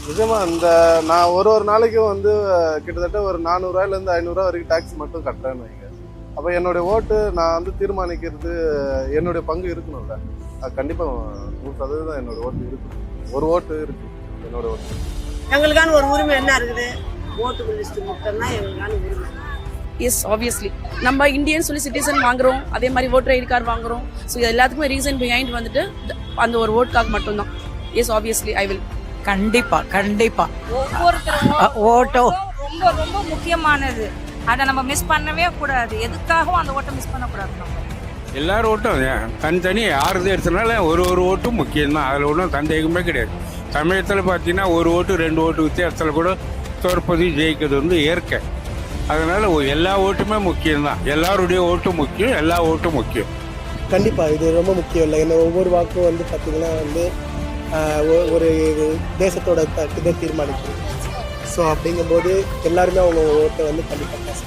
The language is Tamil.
நிஜமா இந்த நான் ஒரு நாளைக்கும் வந்து கிட்டத்தட்ட ஒரு 400 ரூபாயிலேருந்து 500 ரூபா வரைக்கும் டாக்ஸ் மட்டும் கட்டுறேன்னு வைங்க. அப்போ என்னுடைய ஓட்டு நான் வந்து தீர்மானிக்கிறது என்னுடைய பங்கு இருக்கணும்ல. அது கண்டிப்பாக 100% என்னோட ஓட்டு இருக்கு. ஒரு ஓட்டு இருக்கு என்னோட ஓட்டு. எங்களுக்கான ஒரு உரிமை என்ன இருக்குது? ஓட்டு லிஸ்ட் மட்டும்தான் எங்களுக்கான உரிமை. எஸ் ஆப்வியஸ்லி நம்ம இந்தியன் சொல்லி சிட்டிசன் வாங்குறோம், அதே மாதிரி ஓட்டர் ஐடி கார்டு வாங்குறோம். ஸோ எல்லாத்துக்குமே ரீசன் பிஹைண்ட் வந்துட்டு அந்த ஒரு ஓட்டுக்காக மட்டும்தான். S obviously I will. கண்டிப்பா கண்டிப்பா ஓட்டோ ரொம்ப ரொம்ப முக்கியமானது. அதை நம்ம மிஸ் பண்ணவே கூடாது. எதுக்காகவும் அந்த ஓட்டை மிஸ் பண்ணக்கூடாது. நம்ம எல்லாரும் ஓட்டும் தனித்தனி யாருது எடுத்தனால ஒரு ஓட்டும் முக்கியம்தான். அதில் ஒன்றும் சந்தேகமே கிடையாது. சமயத்தில் பார்த்தீங்கன்னா ஒரு ஓட்டு 2 ஓட்டு வித்தியாசத்தில் கூட தோற்பது ஜெயிக்கிறது வந்து இயற்கை. அதனால எல்லா ஓட்டுமே முக்கியம்தான். எல்லாருடைய ஓட்டும் முக்கியம், எல்லா ஓட்டும் முக்கியம். கண்டிப்பாக இது ரொம்ப முக்கியம் இல்லை. ஏன்னா ஒவ்வொரு வாக்கும் வந்து பார்த்திங்கன்னா வந்து ஒரு தேசத்தோட இதை தீர்மானிக்கும். ஸோ அப்படிங்கும்போது எல்லாருமே அவங்க ஓட்டை வந்து கண்டிப்பாக பேச